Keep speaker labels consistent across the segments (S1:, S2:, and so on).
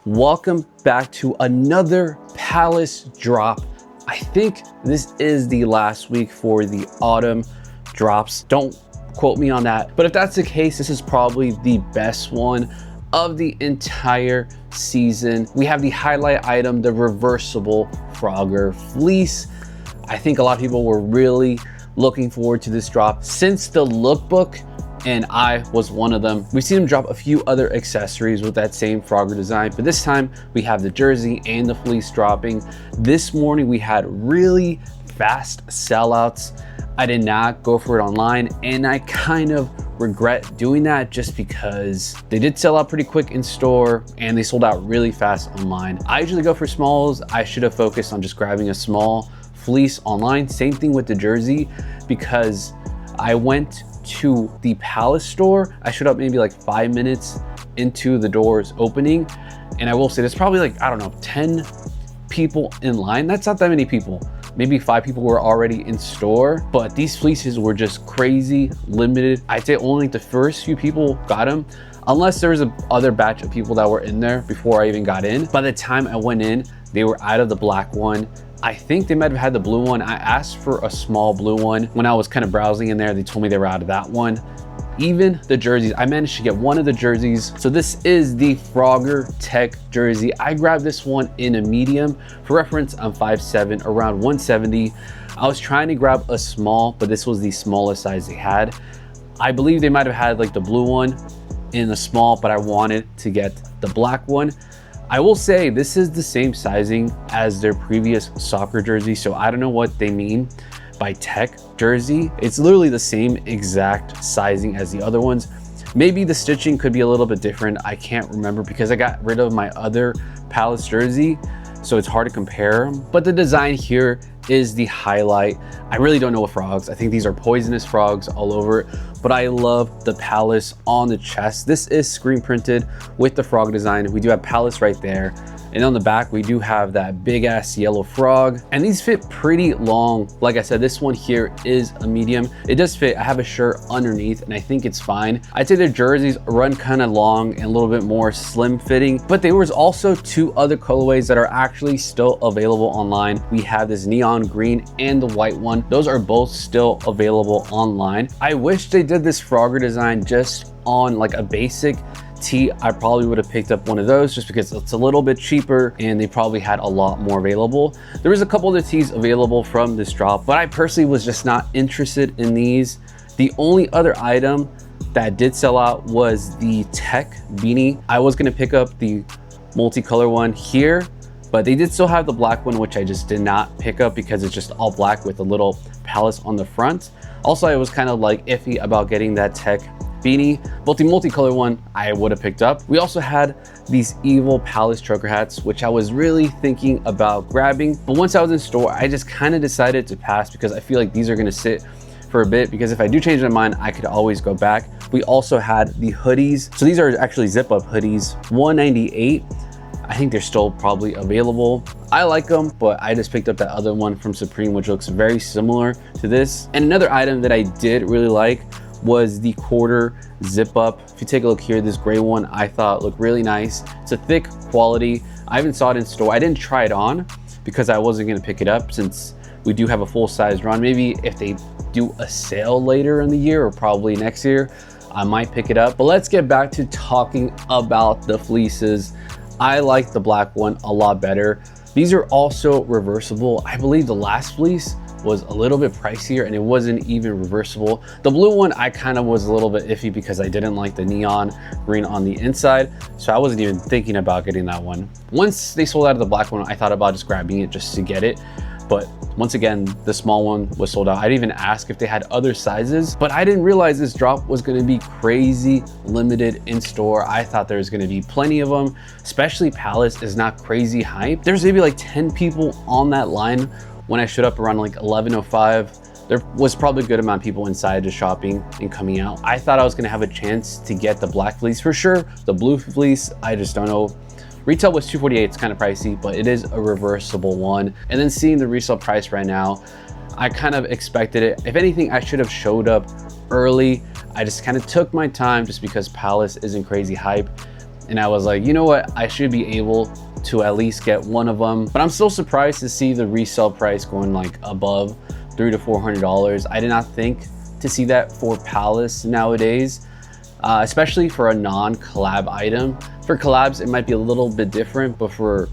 S1: Welcome back to another Palace drop. I think this is the last week for the autumn drops. Don't quote me on that, but if that's the case, this is probably the best one of the entire season. We have the highlight item, the reversible Frogger fleece. I think a lot of people were really looking forward to this drop since the lookbook, and I was one of them. We've seen him drop a few other accessories with that same Frogger design, but this time we have the jersey and the fleece dropping. This morning we had really fast sellouts. I did not go for it online, and I kind of regret doing that just because they did sell out pretty quick in store and they sold out really fast online. I usually go for smalls. I should have focused on just grabbing a small fleece online. Same thing with the jersey, because I went to the Palace store. I showed up maybe like 5 minutes into the doors opening, and I will say there's probably like, I don't know, 10 people in line. That's not that many people. Maybe 5 people were already in store, but these fleeces were just crazy limited. I'd say only the first few people got them, unless there was a other batch of people that were in there before I even got in. By the time I went in, they were out of the black one. I think they might have had the blue one. I asked for a small blue one. When I was kind of browsing in there, they told me they were out of that one. Even the jerseys, I managed to get one of the jerseys. So this is the Frogger Tech jersey. I grabbed this one in a medium. For reference, I'm 5'7", around 170. I was trying to grab a small, but this was the smallest size they had. I believe they might have had like the blue one in a small, but I wanted to get the black one. I will say this is the same sizing as their previous soccer jersey, so I don't know what they mean by Tech jersey. It's literally the same exact sizing as the other ones. Maybe the stitching could be a little bit different. I can't remember because I got rid of my other Palace jersey, so it's hard to compare them. But the design here is the highlight. I really don't know what frogs. I think these are poisonous frogs all over it, but I love the Palace on the chest. This is screen printed with the frog design. We do have Palace right there. And on the back, we do have that big ass yellow frog. And these fit pretty long. Like I said, this one here is a medium. It does fit. I have a shirt underneath and I think it's fine. I'd say their jerseys run kind of long and a little bit more slim fitting, but there was also 2 other colorways that are actually still available online. We have this neon green and the white one. Those are both still available online. I wish they did this Frogger design just on like a basic tee. I probably would have picked up one of those just because it's a little bit cheaper and they probably had a lot more available. There was a couple of the tees available from this drop, but I personally was just not interested in these. The only other item that did sell out was the Tech beanie. I was going to pick up the multicolor one here, but they did still have the black one, which I just did not pick up because it's just all black with a little Palace on the front. Also, I was kind of like iffy about getting that Tech beanie, but the multicolor one I would have picked up. We also had these evil Palace trucker hats, which I was really thinking about grabbing, but once I was in store, I just kind of decided to pass because I feel like these are going to sit for a bit, because if I do change my mind, I could always go back. We also had the hoodies. So these are actually zip up hoodies, $198. I think they're still probably available. I like them, but I just picked up that other one from Supreme, which looks very similar to this. And another item that I did really like was the quarter zip up. If you take a look here, this gray one I thought looked really nice. It's a thick quality. I haven't saw it in store. I didn't try it on because I wasn't gonna pick it up since we do have a full size run. Maybe if they do a sale later in the year or probably next year, I might pick it up. But let's get back to talking about the fleeces. I like the black one a lot better. These are also reversible. I believe the last fleece was a little bit pricier and it wasn't even reversible. The blue one, I kind of was a little bit iffy because I didn't like the neon green on the inside. So I wasn't even thinking about getting that one. Once they sold out of the black one, I thought about just grabbing it just to get it. But once again, the small one was sold out. I didn't even ask if they had other sizes, but I didn't realize this drop was gonna be crazy limited in store. I thought there was gonna be plenty of them, especially Palace is not crazy hype. There's maybe like 10 people on that line when I showed up around like 11:05. There was probably a good amount of people inside just shopping and coming out. I thought I was gonna have a chance to get the black fleece for sure. The blue fleece, I just don't know. Retail was $248, it's kind of pricey, but it is a reversible one. And then seeing the resale price right now, I kind of expected it. If anything, I should have showed up early. I just kind of took my time just because Palace isn't crazy hype. and I was like, you know what, I should be able to at least get one of them. But I'm still surprised to see the resale price going like above $300 to $400. I did not think to see that for Palace nowadays, especially for a non-collab item. For collabs, it might be a little bit different, but for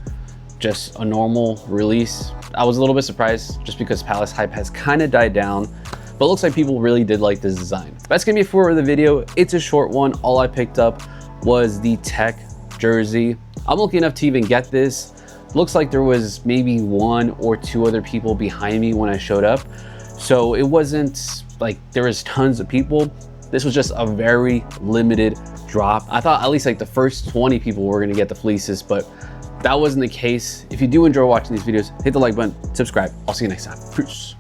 S1: just a normal release, I was a little bit surprised just because Palace hype has kind of died down, but it looks like people really did like this design. That's gonna be it for the video. It's a short one. All I picked up was the Tech jersey. I'm lucky enough to even get this. Looks like there was maybe 1 or 2 other people behind me when I showed up. So it wasn't like there was tons of people. This was just a very limited drop. I thought at least like the first 20 people were gonna get the fleeces, but that wasn't the case. If you do enjoy watching these videos, hit the like button, subscribe. I'll see you next time. Peace.